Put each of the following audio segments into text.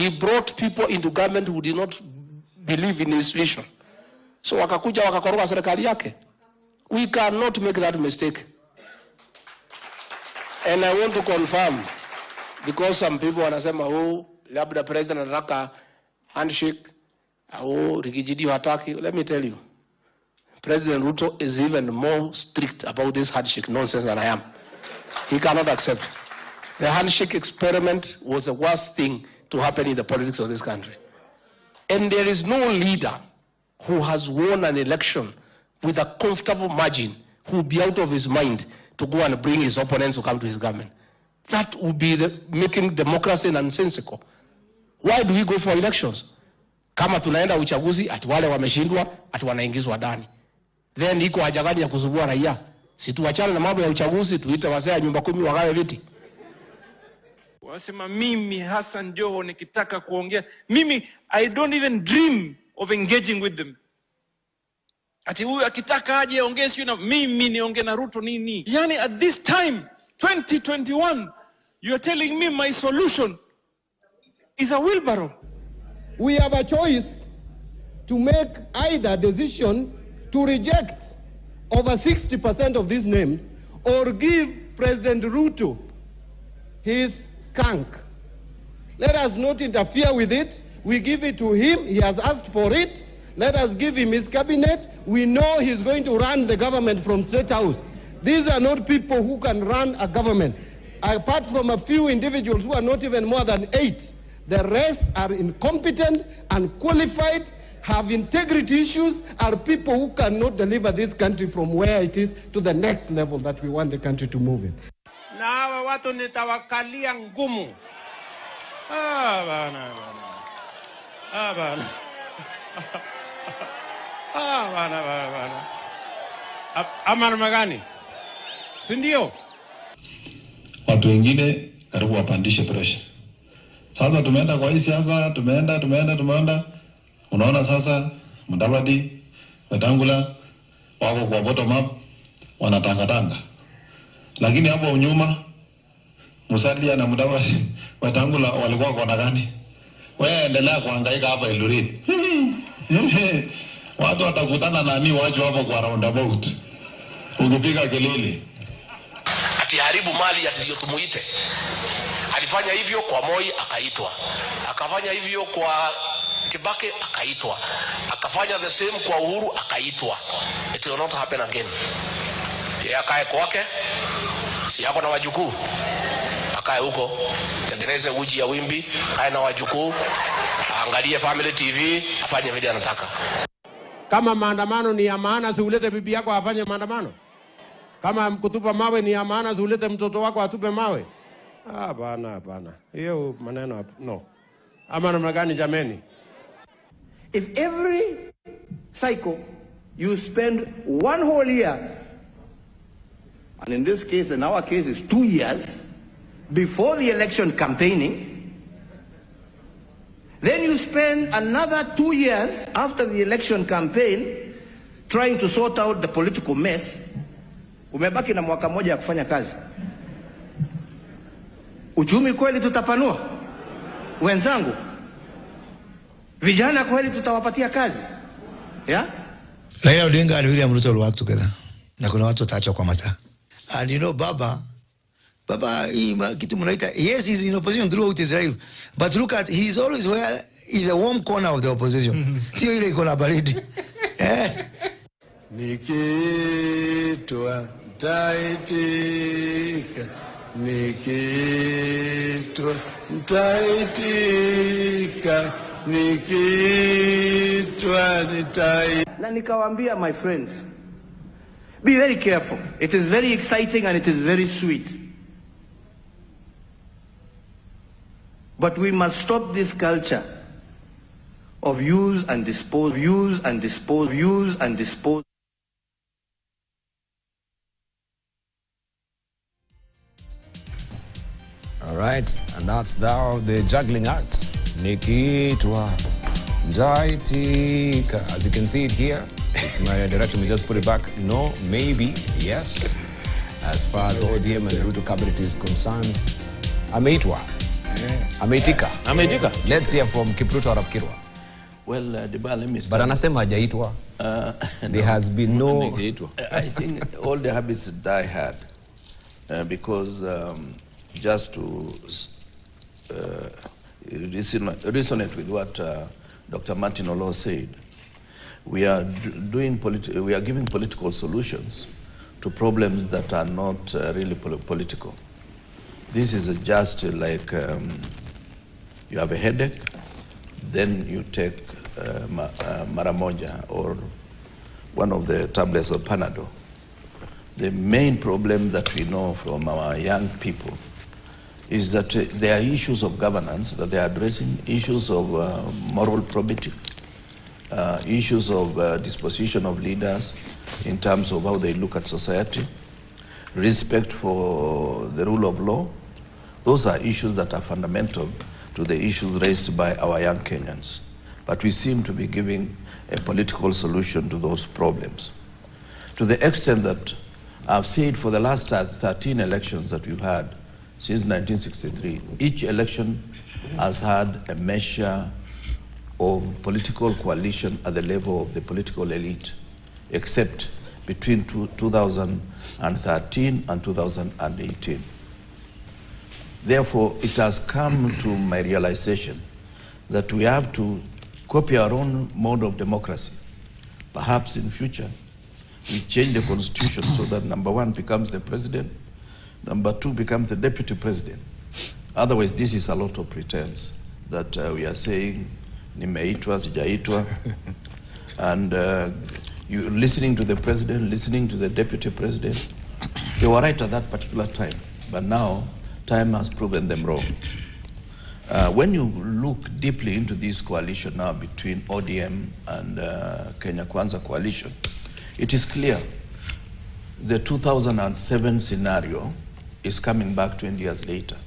He brought people into government who did not believe in his vision. So wakakuja wakakoroga serikali yake. We cannot make that mistake. And I want to confirm, because some people wanasema, oh, labda president anataka handshake, oh, Riggy G hataki. Let me tell you, President Ruto is even more strict about this handshake nonsense than I am. He cannot accept. The handshake experiment was the worst thing to happen in the politics of this country. And there is no leader who has won an election with a comfortable margin who will be out of his mind to go and bring his opponents to come to his government. That would be making democracy nonsensical. Why do we go for elections? Kama tunaenda uchaguzi, ati wale wameshindwa, ati wanaingizwa ndani. Then iko haja gani ya kuzubua raia? Si tuachane na mambo ya uchaguzi, tuite wazee nyumba 10 wagawe viti. Wasema mimi Hassan Joho nikitaka kuongea, mimi I don't even dream of engaging with them. Ati huyu akitaka aje ongee sio na mimi niongee na Ruto nini? Yani at this time 2021 you are telling me my solution is a wheelbarrow. We have a choice to make either decision to reject over 60% of these names or give President Ruto his skunk. Let us not interfere with it. We give it to him. He has asked for it. Let us give him his cabinet. We know he's going to run the government from State House. These are not people who can run a government. Apart from a few individuals who are not even more than 8, the rest are incompetent, unqualified, have integrity issues, are people who cannot deliver this country from where it is to the next level that we want the country to move in. Na hawa watu nitawakalia ngumu. Bana. Bana. Ama magani? Si ndio? Watu wengine karibu wapandishe pressure. Sasa tumeenda kwa hii siasa, tumeenda. Unaona sasa Mudavadi, Wetangula wako kwa bottom up wanatangatanga. Lakini hapo nyuma Musalia na Mudavadi, Wetangula walikuwa kwa gani? Wewe endelea kuhangaika hapa Eldoret. Watu watakutana nani waje hapo kwa roundabout. Ukipiga kelele ati haribu mali ati tumuite. Alifanya hivyo kwa Moi akaitwa. Akafanya hivyo kwa Kibaki akaitwa. Akafanya the same kwa Uhuru akaitwa. It will not happen again. Yeye akae kwake. Si yako na wajukuu. Akae huko. Tengeneze uji ya wimbi, kae na wajukuu. Angalie Family TV, afanye vile anataka. Kama maandamano ni ya maana, si ulete bibi yako afanye maandamano. Kama kutupa mawe ni ya maana, si ulete mtoto wako atupe mawe. Bana. Hiyo maneno no. Ama namna gani jameni? If every cycle you spend 1 whole year, and in this case, in our case, is 2 years, before the election campaigning, then you spend another 2 years after the election campaign trying to sort out the political mess, umebaki na mwaka moja ya kufanya kazi. Uchumi kweli tutapanua? Wenzangu, vijana kweli tutawapatia kazi? Yeah? Raila Odinga and William Ruto will work together. Na kuna watu wataachwa kwa mata. And you know, Baba, kitu munaita, yes, he's in opposition throughout his life. But look at, he's always where, in the warm corner of the opposition. Sio ile iko na baridi. Nikitwa taitika, nikitwa taitika, nikitwa nitaitika. Na nikawaambia, my friends, be very careful. It is very exciting and it is very sweet. But we must stop this culture of use and dispose. All right, and that's now the juggling act. Nikitwa Jaitika. As you can see it here, my director will just put it back. No, maybe, yes. As far as ODM and Ruto cabinet is concerned, ameitwa. Ameitika. Ameitika. Let's hear from Kipruto Arap Kirwa. Well, Deba, let me start. But anasema hajaitwa. There has been no... I think all the habits that I had, because just to resonate with what Dr. Martin Olo said, we are giving political solutions to problems that are not really political. This is just like you have a headache, then you take Maramoja or one of the tablets of Panadol. The main problem that we know from our young people is that there are issues of governance that they are addressing, issues of moral probity, issues of disposition of leaders in terms of how they look at society, respect for the rule of law. Those are issues that are fundamental to the issues raised by our young Kenyans. But we seem to be giving a political solution to those problems. To the extent that I've said for the last 13 elections that we've had since 1963, each election has had a measure of political coalition at the level of the political elite, except between 2013 and 2018. Therefore, it has come to my realization that we have to copy our own mode of democracy. Perhaps in future, we change the constitution so that number one becomes the president, number two becomes the deputy president. Otherwise, this is a lot of pretense that we are saying, nimeitwa, sijaitwa, and you listening to the president, listening to the deputy president. They were right at that particular time, but now time has proven them wrong. When you look deeply into this coalition now between ODM and Kenya Kwanza coalition, it is clear the 2007 scenario is coming back 20 years later.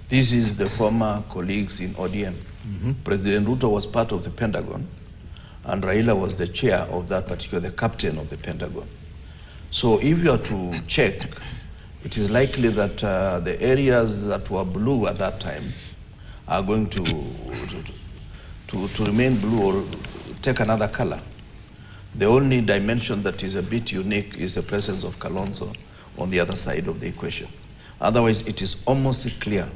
This is the former colleagues in ODM. President Ruto was part of the Pentagon, and Raila was the chair of that particular, the captain of the Pentagon. So if you are to check, it is likely that the areas that were blue at that time are going to remain blue or take another color. The only dimension that is a bit unique is the presence of Kalonzo on the other side of the equation. Otherwise, it is almost clear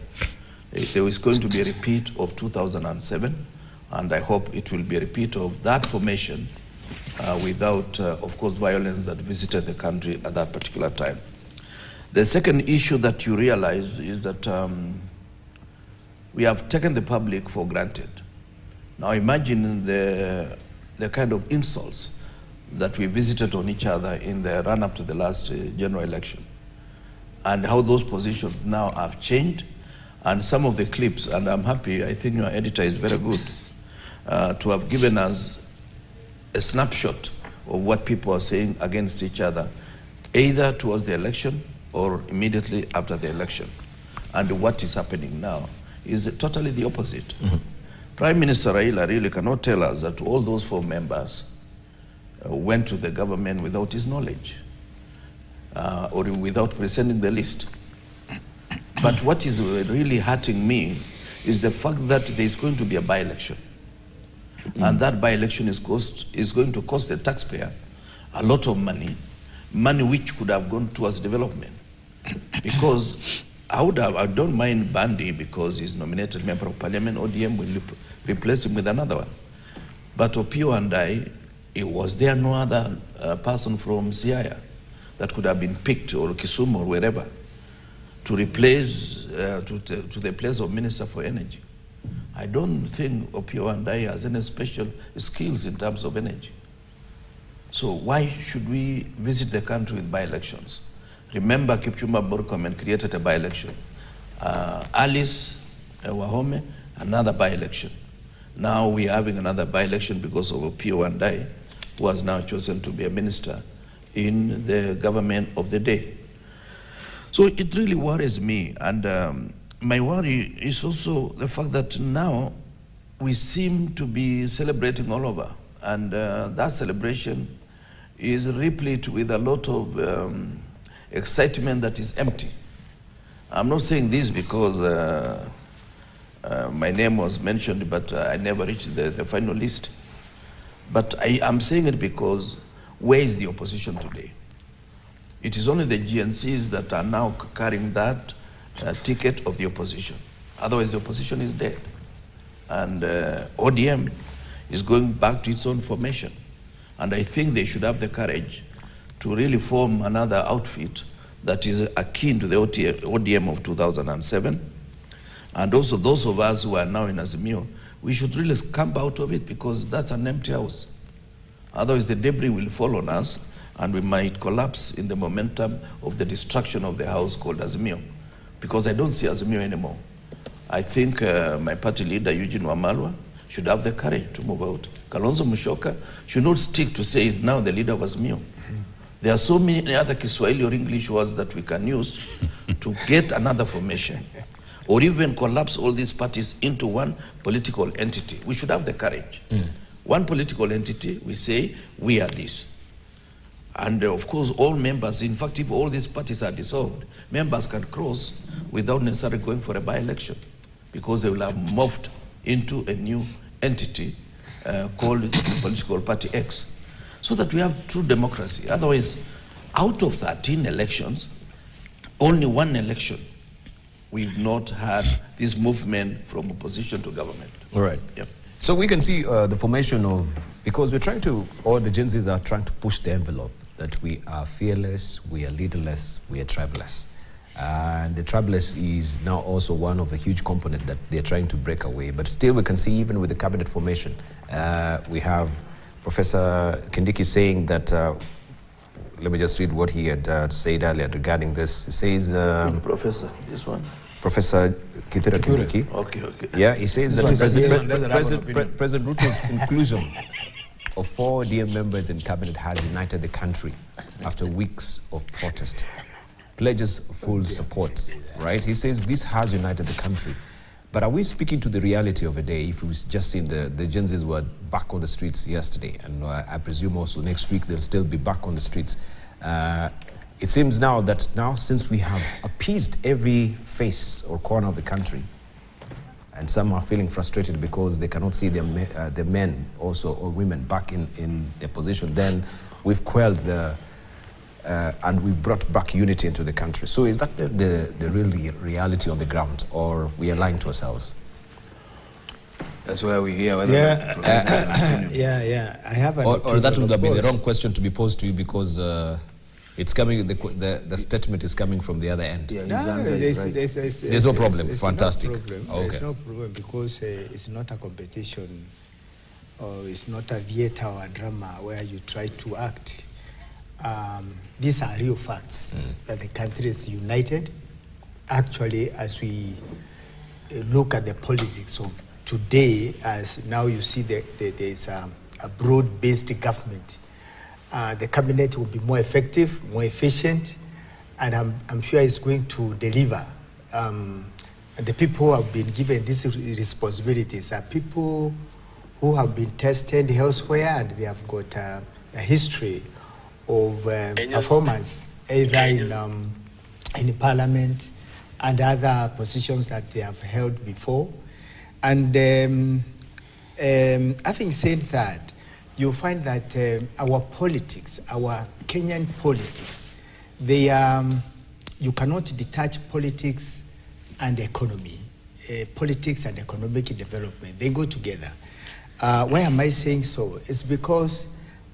there is going to be a repeat of 2007, and I hope it will be a repeat of that formation without, of course, violence that visited the country at that particular time. The second issue that you realize is that we have taken the public for granted. Now imagine the kind of insults that we visited on each other in the run-up to the last general election, and how those positions now have changed. And some of the clips, and I'm happy, I think your editor is very good, to have given us a snapshot of what people are saying against each other, either towards the election or immediately after the election. And what is happening now is totally the opposite. Prime Minister Raila really cannot tell us that all those 4 members went to the government without his knowledge or without presenting the list. But what is really hurting me is the fact that there is going to be a by-election. And that by-election is going to cost the taxpayer a lot of money which could have gone towards development. Because I don't mind Bandi because he's nominated member of parliament. ODM will replace him with another one. But Opio and was there no other person from Siaya that could have been picked, or Kisumu or wherever, to replace, to the place of Minister for Energy? I don't think Opio and has any special skills in terms of energy. So why should we visit the country with by-elections? Remember, Kipchumba Murkomen created a by-election. Alice Wahome, another by-election. Now we are having another by-election because of Opio and who has now chosen to be a minister in the government of the day. So it really worries me, and my worry is also the fact that now we seem to be celebrating all over, and that celebration is replete with a lot of excitement that is empty. I'm not saying this because My name was mentioned, but I never reached the final list. But I'm saying it because where is the opposition today? It is only the GNCs that are now carrying that ticket of the opposition. Otherwise, the opposition is dead. And ODM is going back to its own formation. And I think they should have the courage to really form another outfit that is akin to the ODM of 2007. And also those of us who are now in Azimio, we should really camp out of it, because that's an empty house. Otherwise the debris will fall on us and we might collapse in the momentum of the destruction of the house called Azimio. Because I don't see Azimio anymore. I think my party leader, Eugene Wamalwa, should have the courage to move out. Kalonzo Musyoka should not stick to say he's now the leader of Azimio. There are so many other Kiswahili or English words that we can use to get another formation, or even collapse all these parties into one political entity. We should have the courage. One political entity, we say, we are this. And of course, all members, in fact, if all these parties are dissolved, members can cross without necessarily going for a by-election, because they will have morphed into a new entity called Political Party X, so that we have true democracy. Otherwise, out of 13 elections, only one election, we've not had this movement from opposition to government. All right. Yep. So we can see the formation of, because we're trying to, or the Gen Zs are trying to push the envelope that we are fearless, we are leaderless, we are tribeless. And the tribeless is now also one of the huge components that they're trying to break away. But still we can see, even with the cabinet formation, we have Professor Kindiki saying that, let me just read what he had said earlier regarding this. He says... Professor, this one? Professor Kithure Kindiki. Okay. Yeah, he says that President Ruto's inclusion of 4 DM members in cabinet has united the country after weeks of protest. Pledges full support, right? He says this has united the country. But are we speaking to the reality of a day? If we've just seen the Gen Zs were back on the streets yesterday, and I presume also next week they'll still be back on the streets. It seems now that since we have appeased every face or corner of the country, and some are feeling frustrated because they cannot see the men also, or women, back in their position, then we've quelled and we've brought back unity into the country. So is that the real reality on the ground, or we are lying to ourselves? That's why we're here. Yeah. I have an or that would have been the wrong question to be posed to you, because it's coming. The statement is coming from the other end. Yeah, his answer is right. There's no problem. Fantastic. No problem. Okay. There's no problem, because it's not a competition, or it's not a theater or a drama where you try to act. These are real facts that the country is united. Actually, as we look at the politics of today, as now you see there's a broad-based government, the cabinet will be more effective, more efficient, and I'm sure it's going to deliver. And the people who have been given these responsibilities are people who have been tested elsewhere, and they have got a history of performance, either in parliament and other positions that they have held before. And having said that, you'll find that our politics, our Kenyan politics, they you cannot detach politics and economy. Politics and economic development, they go together. Why am I saying so? It's because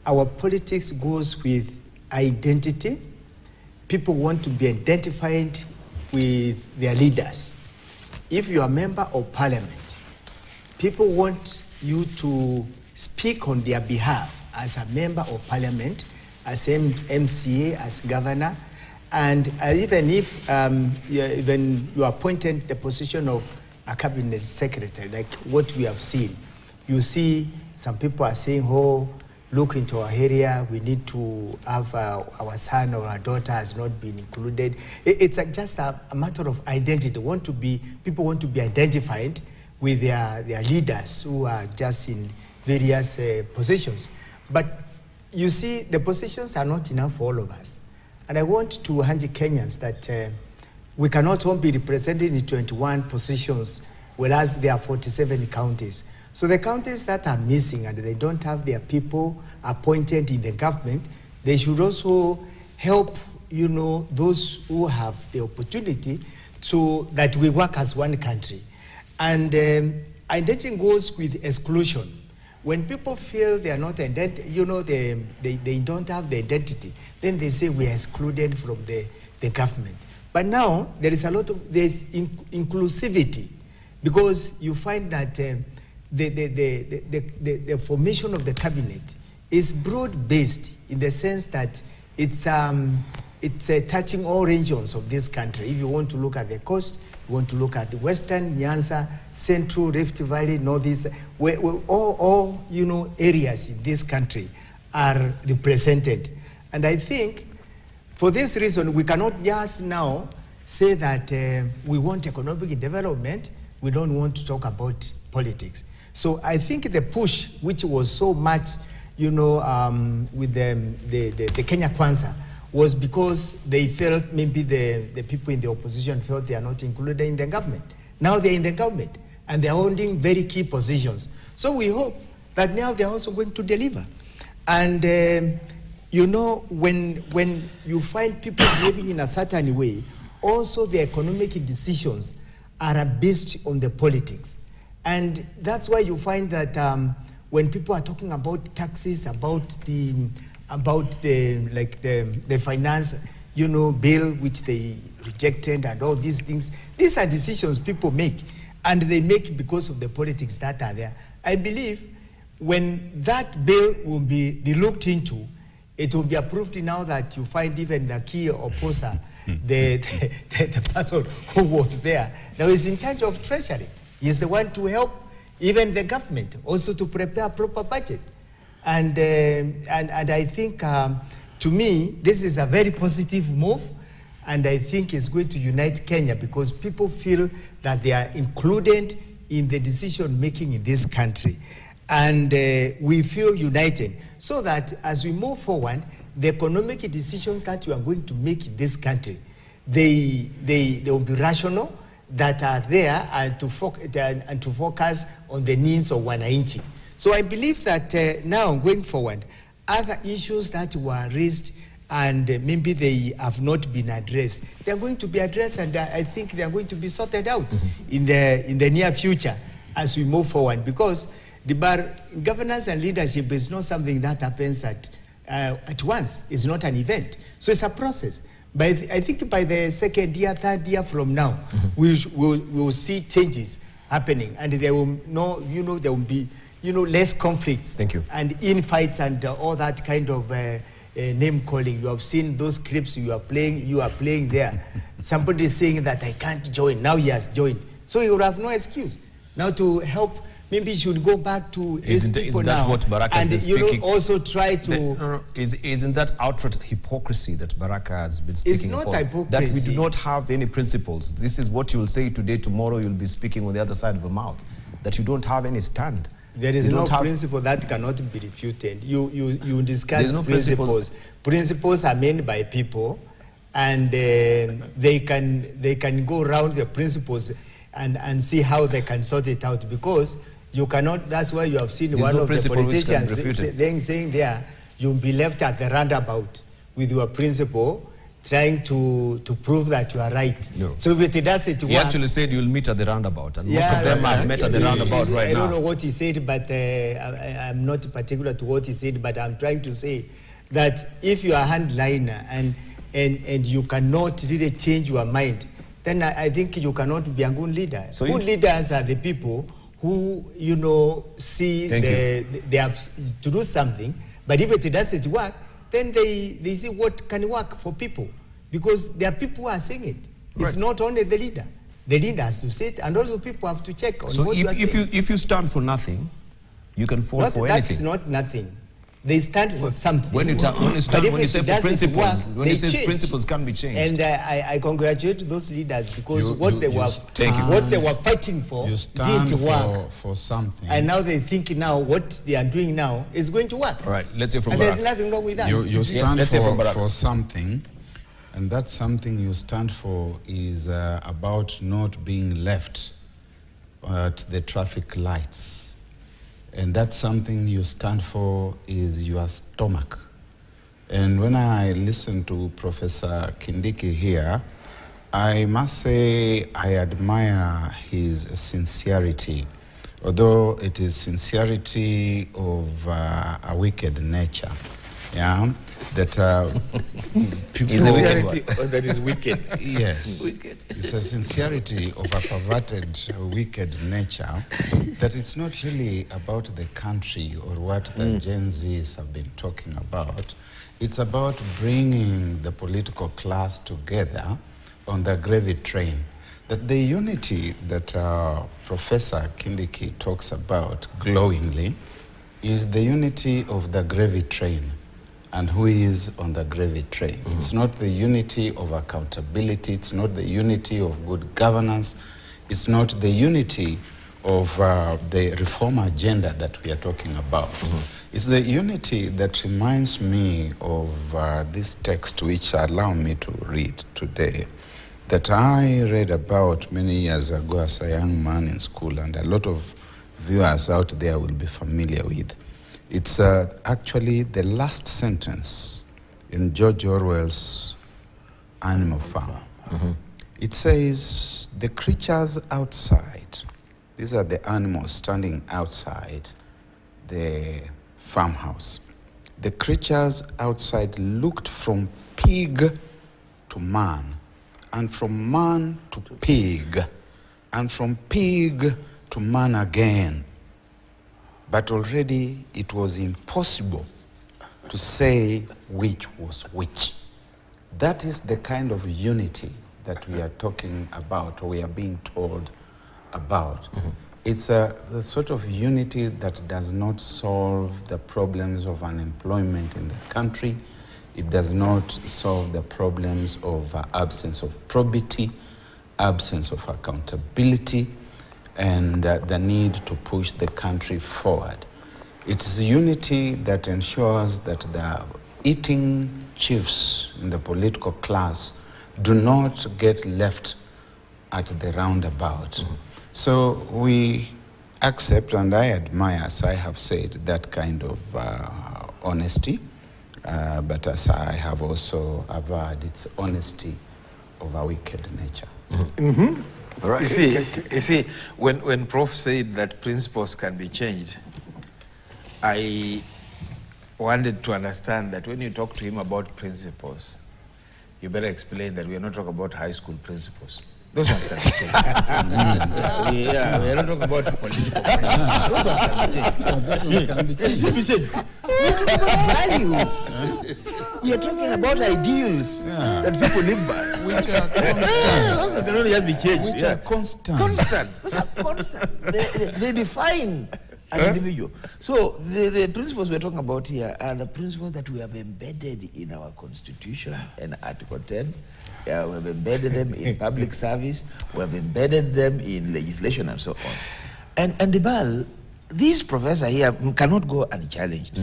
our politics goes with identity. People want to be identified with their leaders. If you're a member of parliament, people want you to speak on their behalf as a member of parliament, as MCA, as governor, and even if you are appointed the position of a cabinet secretary, like what we have seen, you see some people are saying, oh, look into our area, we need to have our son or our daughter has not been included. It's just a matter of identity. People want to be identified with their leaders who are just in various positions. But you see, the positions are not enough for all of us. And I want to urge Kenyans that we cannot all be represented in 21 positions whereas there are 47 counties. So the counties that are missing and they don't have their people appointed in the government, they should also help, you know, those who have the opportunity to, that we work as one country. And identity goes with exclusion. When people feel they are not you know, they don't have the identity, then they say we are excluded from the government. But now there is a lot of, there's inclusivity, because you find that the formation of the cabinet is broad-based in the sense that it's touching all regions of this country. If you want to look at the coast, you want to look at the Western, Nyanza, Central, Rift Valley, Northeast, where all you know, areas in this country are represented. And I think for this reason, we cannot just now say that we want economic development, we don't want to talk about politics. So I think the push, which was so much, you know, with the Kenya Kwanza, was because they felt maybe the people in the opposition felt they are not included in the government. Now they're in the government and they're holding very key positions. So we hope that now they're also going to deliver. And you know, when you find people behaving in a certain way, also the economic decisions are based on the politics. And that's why you find that when people are talking about taxes, about the finance, you know, bill which they rejected and all these things, these are decisions people make, and they make because of the politics that are there. I believe when that bill will be looked into, it will be approved now that you find even the key opposer, the person who was there, now is in charge of treasury. He's the one to help even the government also to prepare a proper budget. And I think, to me, this is a very positive move, and I think it's going to unite Kenya because people feel that they are included in the decision-making in this country. And we feel united, so that as we move forward, the economic decisions that we are going to make in this country, they will be rational, that are there, and to focus on the needs of wananchi. So I believe that now, going forward, other issues that were raised and maybe they have not been addressed, they are going to be addressed, and I think they are going to be sorted out in the near future as we move forward. Because the governance and leadership is not something that happens at once. It's not an event. So it's a process. But I think by the second year, third year from now, we will see changes happening, and there will there will be less conflicts. Thank you. And infights and all that kind of name calling. You have seen those clips you are playing there. Somebody is saying that I can't join. Now he has joined. So he will have no excuse. Now to help, maybe he should go back to his people now. Isn't that what Baraka has been speaking? Also try to... Isn't that outright hypocrisy that Baraka has been speaking It's not upon? hypocrisy. That we do not have any principles. This is what you will say today, tomorrow you'll be speaking on the other side of the mouth. That you don't have any stand. There is no principle that cannot be refuted. You discuss principles. Principles are made by people, and they can go around the principles and see how they can sort it out, because you cannot. That's why you have seen one of the politicians saying there, you'll be left at the roundabout with your principle, trying to prove that you are right. No. So if it doesn't work... He actually said you'll meet at the roundabout, and most of them are met at the roundabout right now. I don't know what he said, but I'm not particular to what he said, but I'm trying to say that if you are a handliner and you cannot really change your mind, then I think you cannot be a good leader. So good leaders are the people who, see they have to do something, but if it doesn't work, then they see what can work for people, because there are people who are saying it. It's not only the leader. The leader has to say it, and also people have to check on what you are saying. So if you stand for nothing, you can fall for anything. That's not nothing. They stand for something. When you say for principles, when you say principles can be changed. And I congratulate those leaders, because what they were fighting for didn't work. For something. And now they think now what they are doing now is going to work. All right, let's hear from And Baraka. there's nothing wrong with that. You stand for something, and that something you stand for is about not being left at the traffic lights. And that's something you stand for is your stomach. And when I listen to Professor Kindiki here, I must say I admire his sincerity, although it is sincerity of a wicked nature. Yeah, that people... Sincerity that is wicked. Yes, Wicked. it's a sincerity of a perverted, wicked nature, that it's not really about the country or what the Gen Zs have been talking about. It's about bringing the political class together on the gravy train. That the unity that Professor Kindiki talks about glowingly is the unity of the gravy train. And who is on the gravy train? It's not the unity of accountability, it's not the unity of good governance, it's not the unity of the reform agenda that we are talking about. It's the unity that reminds me of this text which allow me to read today, that I read about many years ago as a young man in school, and a lot of viewers out there will be familiar with. It's actually the last sentence in George Orwell's Animal Farm. It says, the creatures outside, these are the animals standing outside the farmhouse. The creatures outside looked from pig to man, and from man to pig, and from pig to man again. But already it was impossible to say which was which. That is the kind of unity that we are talking about, or we are being told about. It's the sort of unity that does not solve the problems of unemployment in the country. It does not solve the problems of absence of probity, absence of accountability, and the need to push the country forward. It's unity that ensures that the eating chiefs in the political class do not get left at the roundabout. So we accept, and I admire, as I have said, that kind of honesty, but as I have also averred, it's honesty of a wicked nature. All right. You see, when Prof said that principles can be changed, I wanted to understand that when you talk to him about principles, you better explain that we are not talking about high school principles. Those ones can be changed. We are not talking about political principles. Those ones can be changed. Those ones can be changed. We are talking about value. We are talking about ideals that people live by. Which are constant. Those can only just be changed. Which are constant. Constant. Those are constant. They define an individual. So the principles we're talking about here are the principles that we have embedded in our Constitution and Article 10. We have embedded them in public service. We have embedded them in legislation and so on. And Dibal, this professor here cannot go unchallenged.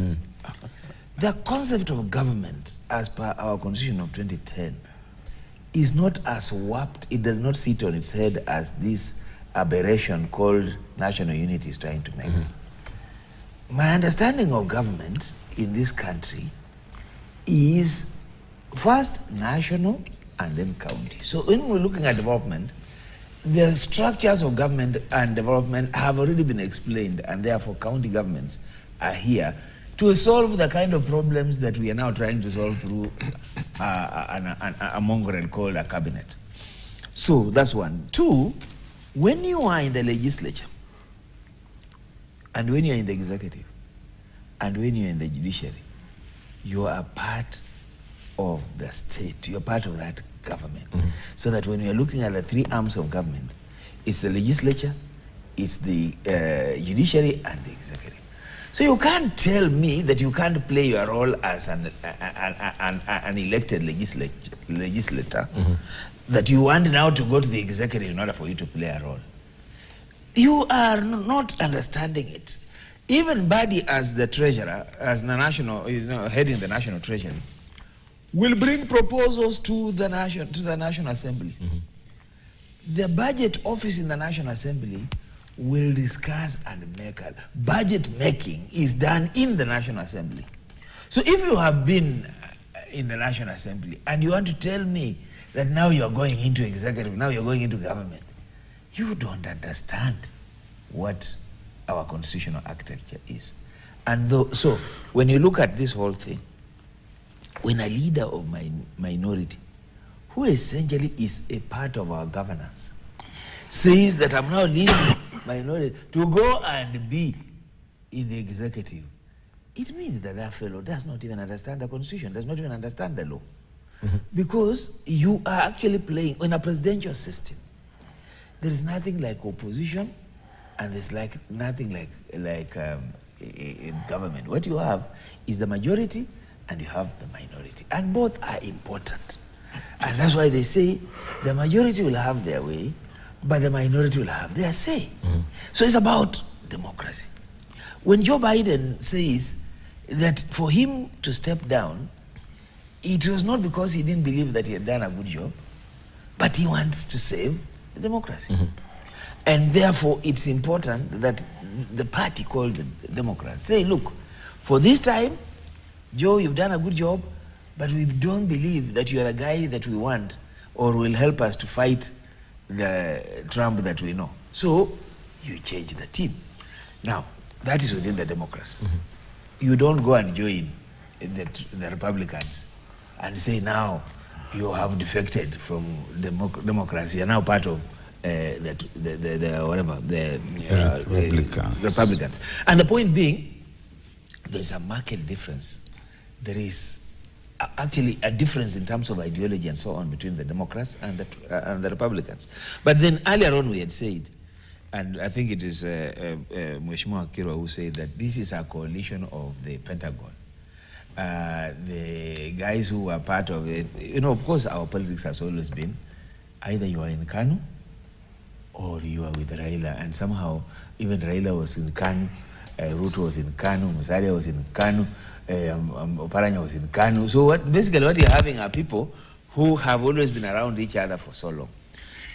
The concept of government, as per our Constitution of 2010, is not as warped, it does not sit on its head as this aberration called national unity is trying to make. My understanding of government in this country is first national and then county. So when we're looking at development, the structures of government and development have already been explained, and therefore county governments are here to solve the kind of problems that we are now trying to solve through a mongrel called a cabinet. So that's one. Two, when you are in the legislature, and when you are in the executive, and when you are in the judiciary, you are part of the state. You are part of that government. So that when you are looking at the three arms of government, it's the legislature, it's the judiciary, and the executive. So you can't tell me that you can't play your role as an elected legislator, that you want now to go to the executive in order for you to play a role. You are not understanding it. Even Badi, as the treasurer, as the national, heading the national treasury, will bring proposals to the National Assembly. The budget office in the National Assembly will discuss and make a budget making is done in the National Assembly. So if you have been in the National Assembly and you want to tell me that now you're going into executive, now you're going into government, you don't understand what our constitutional architecture is. And so when you look at this whole thing, when a leader of my minority, who essentially is a part of our governance, says that I'm now leading minority to go and be in the executive, it means that that fellow does not even understand the constitution, does not even understand the law. Because you are actually playing in a presidential system. There is nothing like opposition, and there's nothing like in government. What you have is the majority, and you have the minority, and both are important. And that's why they say the majority will have their way, but the minority will have their say. So it's about democracy. When Joe Biden says that for him to step down, it was not because he didn't believe that he had done a good job, but he wants to save the democracy. And therefore, it's important that the party called the Democrats say, look, for this time, Joe, you've done a good job, but we don't believe that you are a guy that we want or will help us to fight the Trump that we know. So you change the team. Now, that is within the Democrats. You don't go and join the Republicans and say now you have defected from Democrats. You are now part of Republicans. And the point being, there's a marked difference. There is actually a difference in terms of ideology and so on between the Democrats and the Republicans. But then earlier on we had said, and I think it is Mheshimiwa Kirwa who said that this is a coalition of the Pentagon. The guys who are part of it, of course our politics has always been either you are in KANU or you are with Raila, and somehow even Raila was in KANU, Ruto was in KANU, Musalia was in KANU, Oparanya was in KANU. So basically what you're having are people who have always been around each other for so long.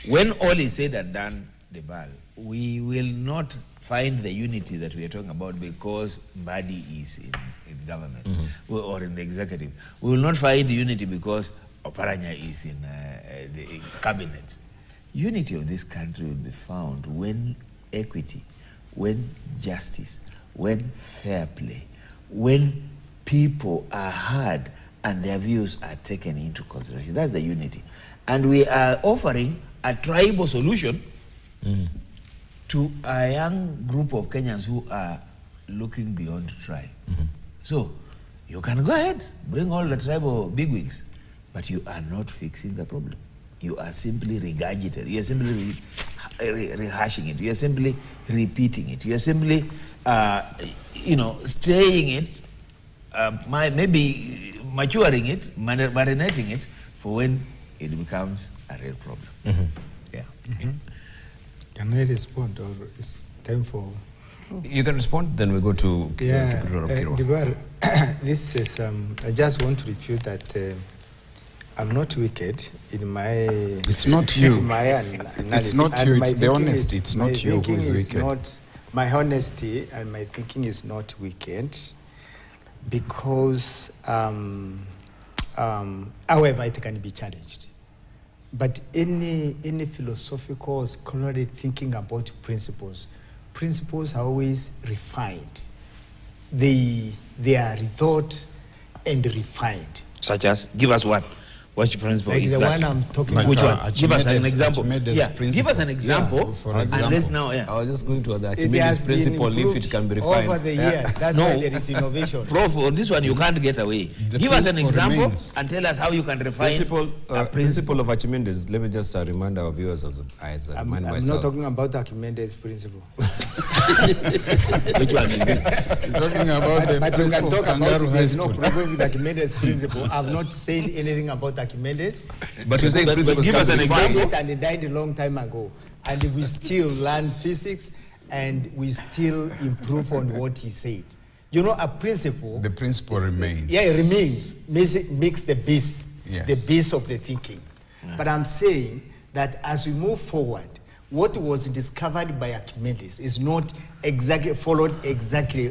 When all is said and done, Debal, we will not find the unity that we are talking about because Mbadi is in government or in the executive. We will not find unity because Oparanya is in the cabinet. Unity of this country will be found when equity, when justice, when fair play, when people are heard and their views are taken into consideration. That's the unity. And we are offering a tribal solution to a young group of Kenyans who are looking beyond tribe. So you can go ahead, bring all the tribal bigwigs, but you are not fixing the problem. You are simply regurgitating. You are simply rehashing it. You are simply repeating it. You are simply, staying it, maybe maturing it, marinating it for when it becomes a real problem. Can I respond, or is time for? You can respond, then we go to this is. I just want to refute that. I'm not wicked in my. It's not you. In my analysis. It's not you. It's the honesty. It's not you who is wicked. My honesty and my thinking is not wicked, because, however, it can be challenged. But any philosophical scholarly thinking about principles are always refined. They are rethought and refined. Such as, give us one. Which principle like is the that? one I'm talking about. Which one? Archimedes, give us an example. Give us an example. Yeah, for example. Let's now, I was just going to the Archimedes principle, if it can be refined. Over the years, that's why there is innovation. Prof, on this one you can't get away. Give us an example and tell us how you can refine principle of Archimedes. Let me just remind our viewers as I remind myself. I'm not talking about Archimedes principle. Which one is this? He's talking about the but you can talk about it. There's no school. problem with Archimedes principle. I've not said anything about Archimedes. But you're saying principles give us an example. And he died a long time ago. And we still learn physics and we still improve on what he said. You know, a principle. The principle remains. Yeah, it remains. Makes the base, yes. the base of the thinking. But I'm saying that as we move forward, what was discovered by Archimedes is not exactly followed exactly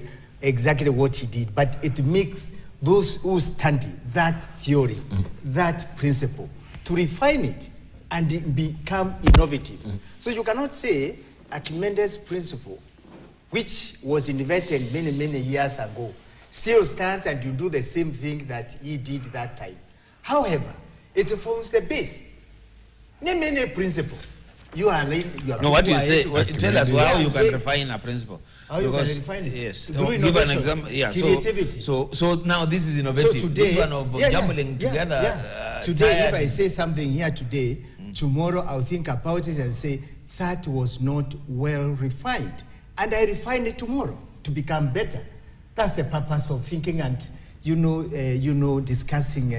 what he did, but it makes those who study that theory, that principle, to refine it and become innovative. So you cannot say Archimedes' principle, which was invented many, many years ago, still stands and you do the same thing that he did that time. However, it forms the base. Name any principle. No, what you say, tell us how you can refine a principle. How you can refine it? Yes. Give an example. Yeah. Creativity. So now this is innovative. So today, this one of jumbling together. Today, if I say something here today, tomorrow I'll think about it and say, that was not well refined. And I refine it tomorrow to become better. That's the purpose of thinking and, discussing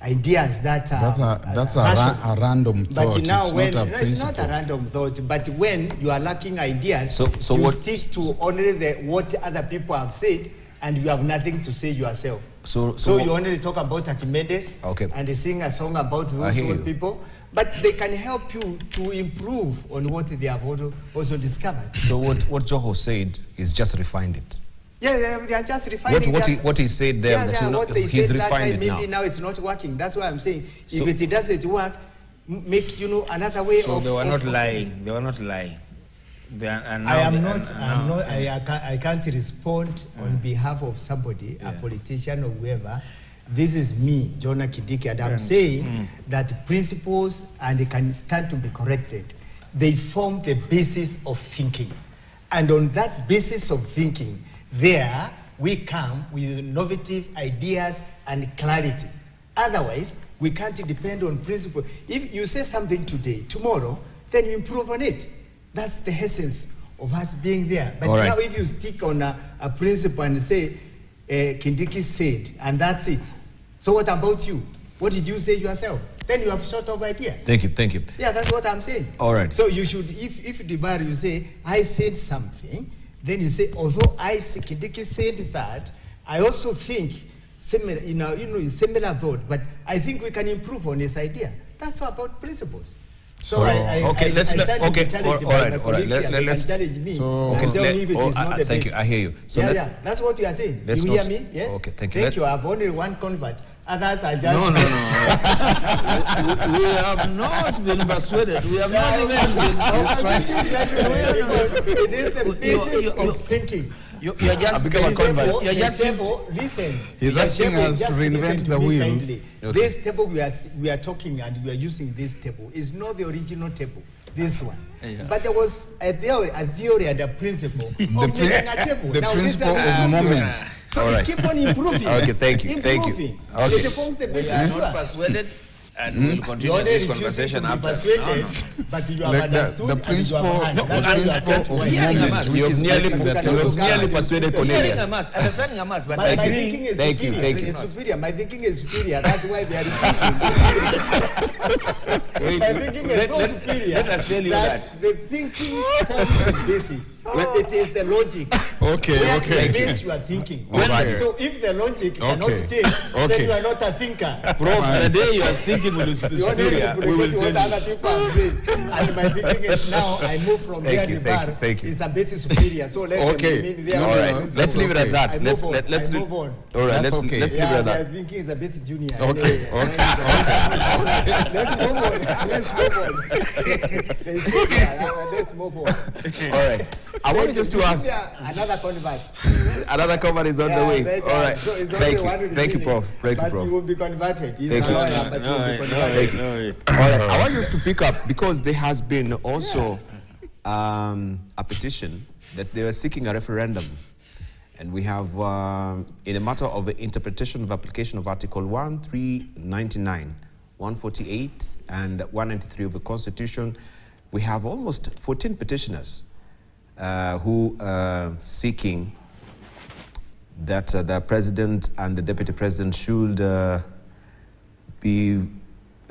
ideas that are that's a random thought. But now it's not a random thought. But when you are lacking ideas, so you what, stick to only what other people have said, and you have nothing to say yourself. So you only talk about Archimedes and sing a song about those old people. But they can help you to improve on what they have also discovered. So what Joho said is just refined it. Yeah, they are just refining what he said there. He's refined it now. Maybe now it's not working. That's why I'm saying, if it doesn't work, make another way of. So they were not lying. They were not lying. I can't respond on behalf of somebody, a politician or whoever. This is me, Jonah Kidiki, and I'm saying that principles, and they can stand to be corrected, they form the basis of thinking. And on that basis of thinking, there we come with innovative ideas and clarity. Otherwise, we can't depend on principle. If you say something today, tomorrow, then you improve on it. That's the essence of us being there. But now if you stick on a principle and say, Kindiki said, and that's it. So what about you? What did you say yourself? Then you have short of ideas. Thank you. Yeah, that's what I'm saying. All right. So you should, if Dibar, you say, I said something, then you say, although Kindiki said that, I also think similar, similar thought, but I think we can improve on this idea. That's about principles. So let's challenge me and tell me if it is not the thank best. you. I hear you. So that's what you are saying. You hear me? Yes. Okay, thank you. Thank you. I have only one convert. Others are just no. We have not been persuaded. We have not even been. It is the basis of thinking. You're just become a convert. You're just listen. He's asking us to reinvent the wheel. This table we are talking and we are using this table is not the original table. This one. But there was a theory and a principle of making a table. The principle of moment. So we keep on improving. Okay, thank you. Okay. We are not persuaded, and we'll continue this conversation after. But you have understood the principle of moment. You have nearly persuaded Cornelius. Understanding a mass, but my thinking is superior. My thinking is superior. That's why they are increasing. My thinking is so superior. Let us tell you that the thinking forms the basis. It is the logic. Okay. The base you are thinking. So if the logic cannot change, then you are not a thinker. Prof, the day you are thinking will be superior, we will what other people are saying. And my thinking is now I move from there to bar. It's a bit superior. So let them remain there. All right. Let's leave it at that. Let's move on. All right. Let's leave it at that. My thinking is a bit junior. Okay. Let's move on. All right. I wanted just to ask. Another convert. Another convert is on the way. All right. So Thank you, Prof. But you will be converted. Thank you. All right. I want us to pick up because there has been also a petition that they were seeking a referendum. And we have, in a matter of the interpretation of application of Article 1, 399, 148, and 193 of the Constitution, we have almost 14 petitioners who are seeking that the President and the Deputy President should be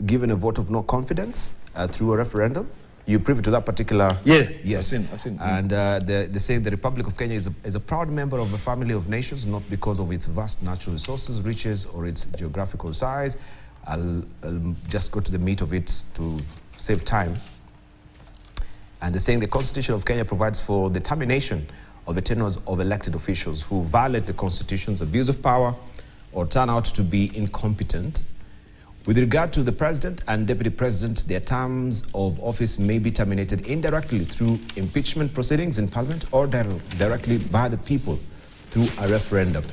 given a vote of no confidence through a referendum. You privy to that particular? Yes. I've seen. And they say the Republic of Kenya is a proud member of a family of nations, not because of its vast natural resources, riches, or its geographical size. I'll just go to the meat of it to save time. And they're saying the Constitution of Kenya provides for the termination of the tenures of elected officials who violate the Constitution's abuse of power or turn out to be incompetent. With regard to the president and deputy president, their terms of office may be terminated indirectly through impeachment proceedings in parliament or directly by the people through a referendum.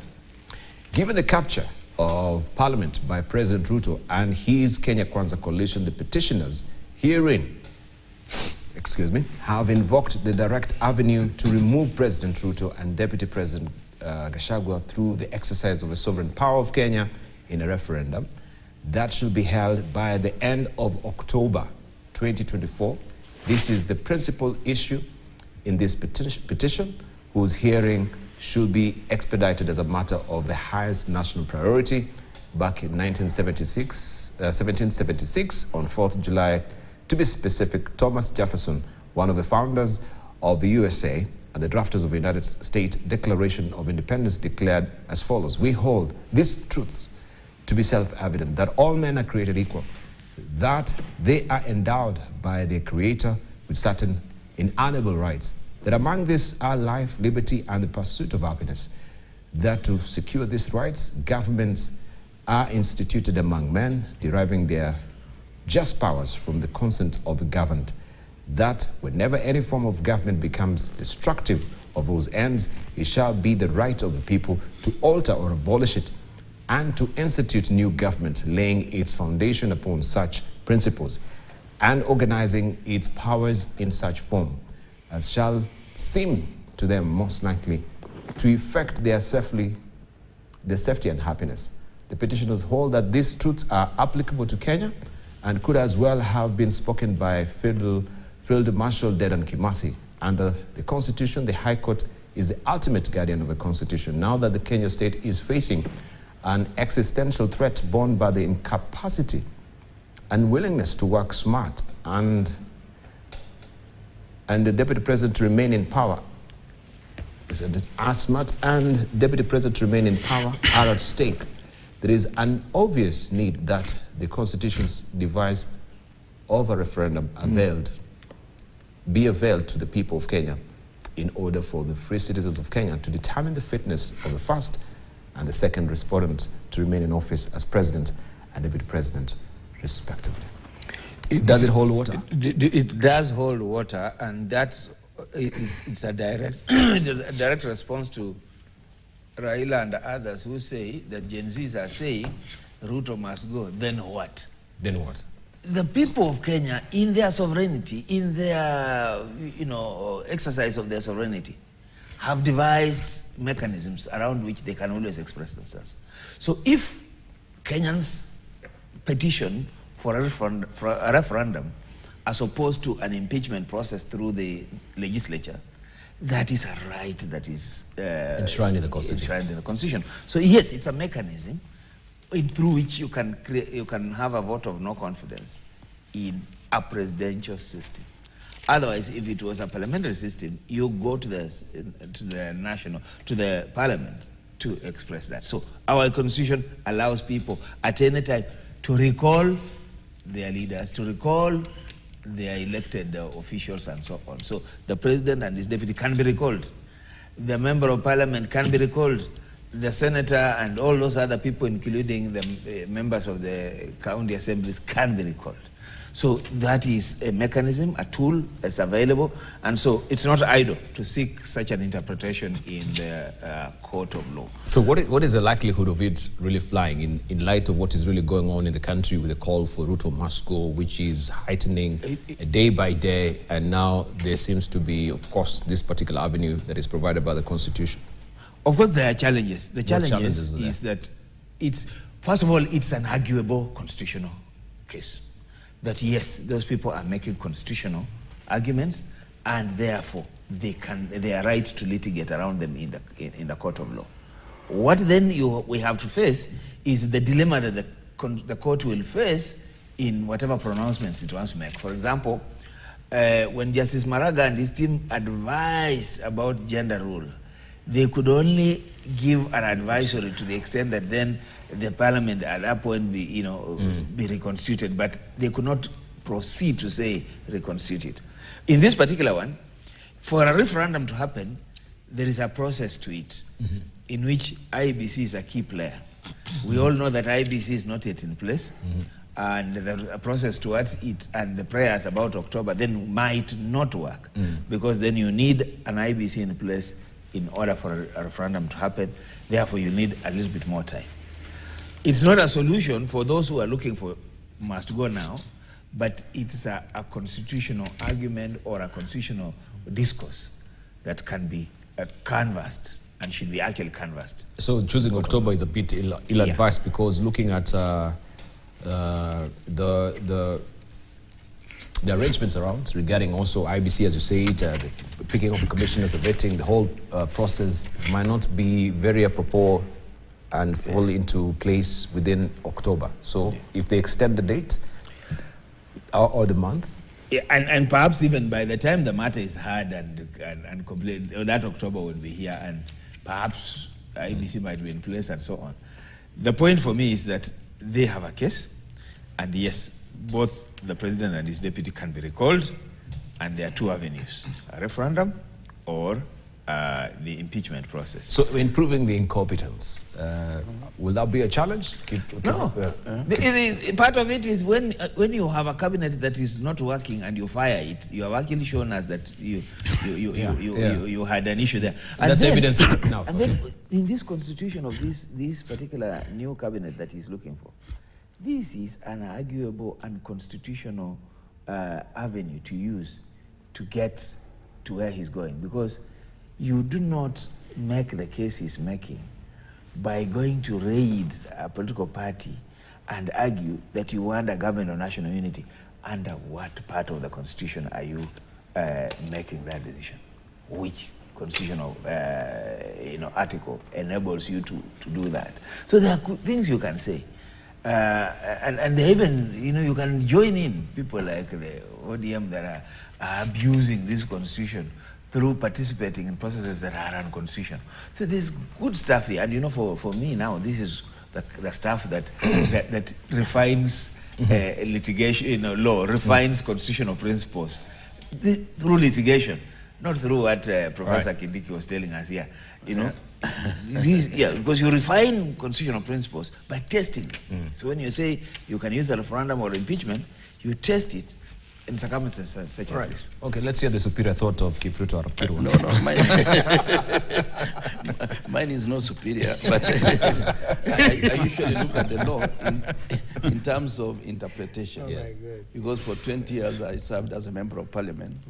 Given the capture of parliament by President Ruto and his Kenya Kwanza coalition, the petitioners herein, have invoked the direct avenue to remove President Ruto and Deputy President Gachagua through the exercise of the sovereign power of Kenya in a referendum that should be held by the end of October 2024. This is the principal issue in this petition, whose hearing should be expedited as a matter of the highest national priority. Back in 1776, on 4th July, to be specific, Thomas Jefferson, one of the founders of the USA and the drafters of the United States Declaration of Independence, declared as follows: "We hold this truth to be self-evident, that all men are created equal, that they are endowed by their Creator with certain inalienable rights, that among these are life, liberty, and the pursuit of happiness, that to secure these rights, governments are instituted among men, deriving their just powers from the consent of the governed, that whenever any form of government becomes destructive of those ends, it shall be the right of the people to alter or abolish it, and to institute new government, laying its foundation upon such principles, and organizing its powers in such form as shall seem to them most likely to effect their safety and happiness." The petitioners hold that these truths are applicable to Kenya and could as well have been spoken by Field Marshal Dedan Kimathi. Under the Constitution, the High Court is the ultimate guardian of the Constitution. Now that the Kenya state is facing an existential threat born by the incapacity and willingness to work smart, and the Deputy President to remain in power, smart and Deputy President to remain in power are at stake, there is an obvious need that the Constitution's device of a referendum be availed to the people of Kenya in order for the free citizens of Kenya to determine the fitness of the first and the second respondent to remain in office as president and deputy president, respectively. Does it hold water? It does hold water, and it's a direct response to Raila and others who say that Gen Zs are saying Ruto must go. Then what? Then what? The people of Kenya, in their sovereignty, in their exercise of their sovereignty, have devised mechanisms around which they can always express themselves. So if Kenyans petition for a referendum as opposed to an impeachment process through the legislature, that is a right that is enshrined in the Constitution. So yes, it's a mechanism through which you can have a vote of no confidence in a presidential system. Otherwise, if it was a parliamentary system, you go to the parliament to express that. So our Constitution allows people at any time to recall their leaders, to recall their elected officials and so on. So the president and his deputy can be recalled. The member of parliament can be recalled. The senator and all those other people, including the members of the county assemblies, can be recalled. So that is a mechanism, a tool that's available. And so it's not idle to seek such an interpretation in the court of law. So what is the likelihood of it really flying in light of what is really going on in the country with the call for Ruto must go, which is heightening day by day, and now there seems to be, of course, this particular avenue that is provided by the Constitution? Of course, there are challenges. The challenges is that first of all, it's an arguable constitutional case. That yes, those people are making constitutional arguments, and therefore they are right to litigate around them in the court of law. What then we have to face is the dilemma that the court will face in whatever pronouncements it wants to make. For example, when Justice Maraga and his team advised about gender rule, they could only give an advisory to the extent that then the parliament at that point be reconstituted, but they could not proceed to say reconstituted. In this particular one, for a referendum to happen, there is a process to it, in which IEBC is a key player. We all know that IEBC is not yet in place, and the process towards it and the prayers about October then might not work, because then you need an IEBC in place in order for a referendum to happen. Therefore, you need a little bit more time. It's not a solution for those who are looking for must go now, but it's a constitutional argument or a constitutional discourse that can be canvassed and should be actually canvassed. So choosing October is a bit ill-advised, because looking at the arrangements around regarding also IBC, as you said, the picking up the commissioners, the vetting, the whole process might not be very apropos and fall into place within October. So if they extend the date or the month, and perhaps even by the time the matter is heard and complete, that October will be here, and perhaps IBC might be in place and so on. The point for me is that they have a case, and yes, both the president and his deputy can be recalled, and there are two avenues: a referendum or the impeachment process. So in proving the incompetence, will that be a challenge? No. Part of it is when you have a cabinet that is not working and you fire it, you have actually shown us that you had an issue there. And that's then, evidence enough. And then in this constitution of this particular new cabinet that he's looking for, this is an arguable and constitutional avenue to use to get to where he's going, because you do not make the case he's making by going to raid a political party and argue that you want a government of national unity. Under what part of the constitution are you making that decision? Which constitutional article enables you to do that? So there are things you can say. And they even, you can join in people like the ODM that are abusing this constitution through participating in processes that are unconstitutional. So there's good stuff here. And for me now, this is the stuff that that refines litigation, law, refines constitutional principles through litigation, not through what Professor Kindiki was telling us here. Because you refine constitutional principles by testing. So when you say you can use a referendum or impeachment, you test it in circumstances such as this. Okay, let's hear the superior thought of Kipruto Arap. No, mine is not superior, but I usually look at the law in terms of interpretation. Yes. Because for 20 years I served as a member of parliament.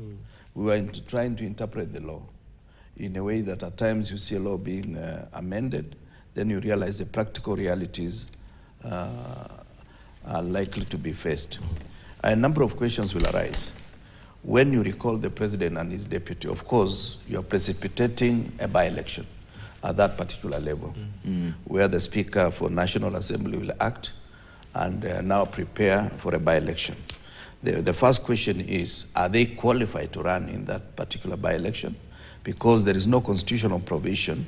We were trying to interpret the law in a way that at times you see a law being amended, then you realize the practical realities are likely to be faced. A number of questions will arise. When you recall the president and his deputy, of course, you are precipitating a by-election at that particular level, where the Speaker for National Assembly will act and now prepare for a by-election. The first question is, are they qualified to run in that particular by-election? Because there is no constitutional provision.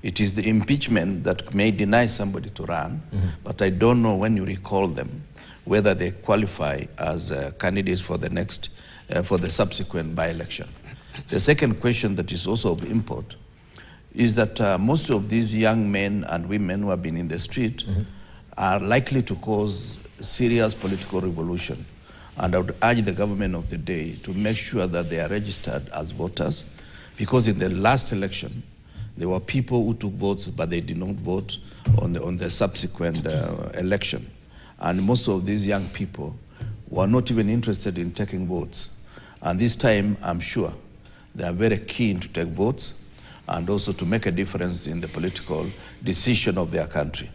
It is the impeachment that may deny somebody to run, but I don't know, when you recall them, whether they qualify as candidates for the next, for the subsequent by-election. The second question that is also of import is that most of these young men and women who have been in the street are likely to cause serious political revolution. And I would urge the government of the day to make sure that they are registered as voters, because in the last election, there were people who took votes, but they did not vote on the subsequent election. And most of these young people were not even interested in taking votes. And this time, I'm sure, they are very keen to take votes and also to make a difference in the political decision of their country.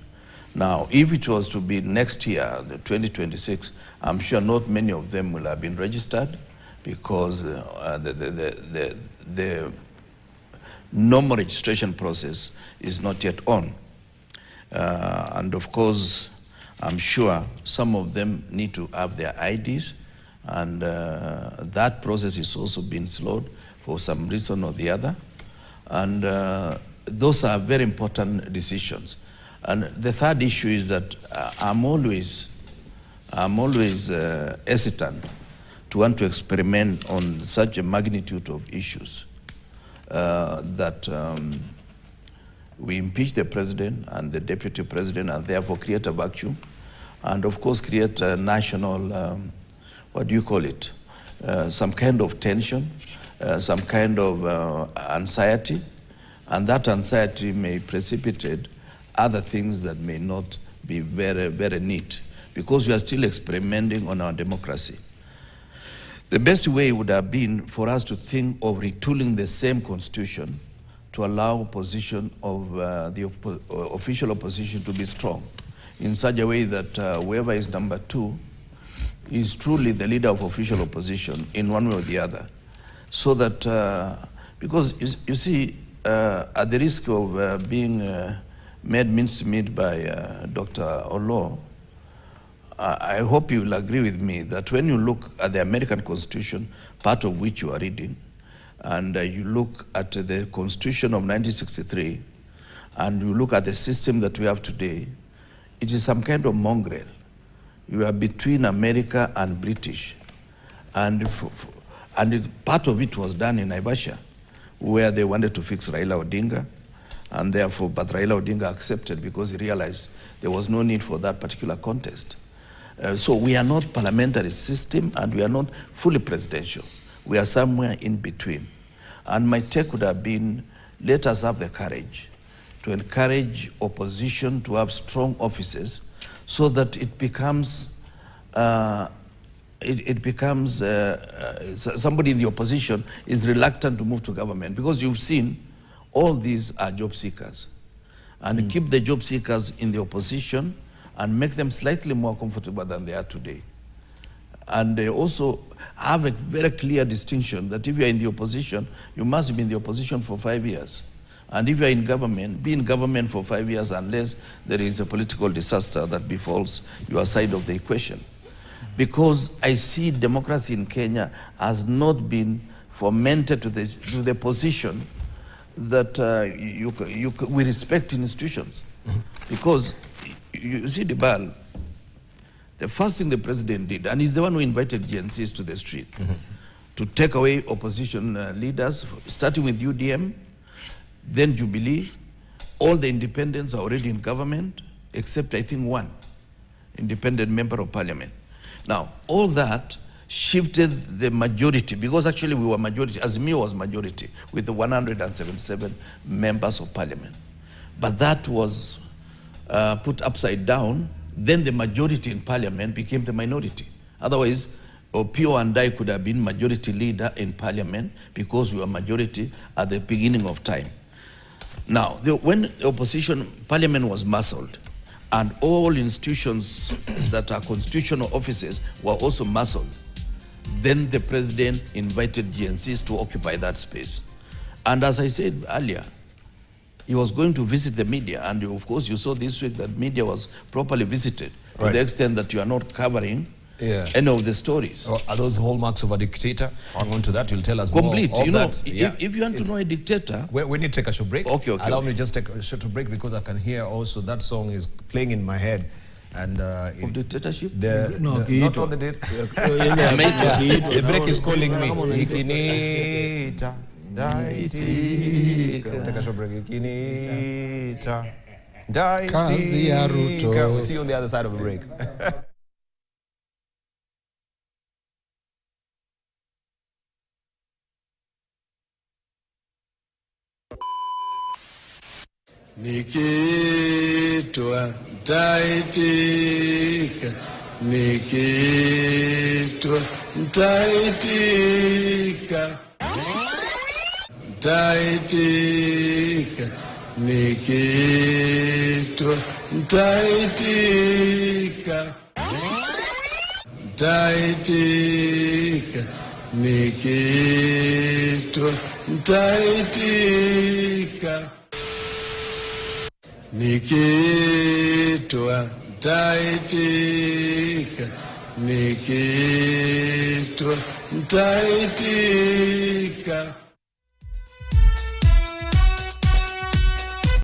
Now, if it was to be next year, the 2026, I'm sure not many of them will have been registered, because the normal registration process is not yet on. And of course, I'm sure some of them need to have their IDs, and that process is also being slowed for some reason or the other. And those are very important decisions. And the third issue is that I'm always hesitant to want to experiment on such a magnitude of issues that we impeach the president and the deputy president and therefore create a vacuum and of course create a national, what do you call it, some kind of tension, some kind of anxiety, and that anxiety may precipitate other things that may not be very, very neat because we are still experimenting on our democracy. The best way would have been for us to think of retooling the same constitution to allow opposition of the official opposition to be strong in such a way that whoever is number 2 is truly the leader of official opposition in one way or the other. So that, because you see, at the risk of being made mincemeat by Dr. Olo, I hope you will agree with me that when you look at the American Constitution, part of which you are reading, and you look at the Constitution of 1963, and you look at the system that we have today, it is some kind of mongrel. You are between America and British. And part of it was done in Naivasha, where they wanted to fix Raila Odinga, and therefore, but Raila Odinga accepted because he realized there was no need for that particular contest. So we are not parliamentary system and we are not fully presidential. We are somewhere in between. And my take would have been, let us have the courage to encourage opposition to have strong offices so that it becomes, somebody in the opposition is reluctant to move to government because you've seen all these are job seekers. And keep the job seekers in the opposition and make them slightly more comfortable than they are today. And they also have a very clear distinction that if you are in the opposition, you must be in the opposition for 5 years. And if you are in government, be in government for 5 years unless there is a political disaster that befalls your side of the equation. Because I see democracy in Kenya has not been fomented to the position that we respect institutions. Because you see, Dibal, the first thing the president did, and he's the one who invited GNCs to the street, to take away opposition leaders, starting with UDM, then Jubilee. All the independents are already in government, except I think one independent member of parliament. Now, all that shifted the majority, because actually we were majority, Azimio was majority, with the 177 members of parliament. But that was put upside down, then the majority in parliament became the minority. Otherwise, Opio and I could have been majority leader in parliament because we were majority at the beginning of time. Now, when the opposition parliament was muscled, and all institutions that are constitutional offices were also muscled, then the president invited GNCs to occupy that space. And as I said earlier, he was going to visit the media, and of course you saw this week that media was properly visited to the extent that you are not covering any of the stories. Are those hallmarks of a dictator? On to that, you'll tell us complete. more. You know, if you want to know a dictator, we need to take a short break. Okay. Allow me just take a short break because I can hear also that song is playing in my head. And of dictatorship? Not on the date. The break is calling me. Ikinita. Take a short break. Ikinita. Kazi ya Ruto. We'll see you on the other side of the break. Nikiitwa nitaitika, nikiitwa nitaitika, nitaitika, nikiitwa nitaitika, nitaitika, nikiitwa nitaitika. Nikiitwa nitaitika, nikiitwa nitaitika.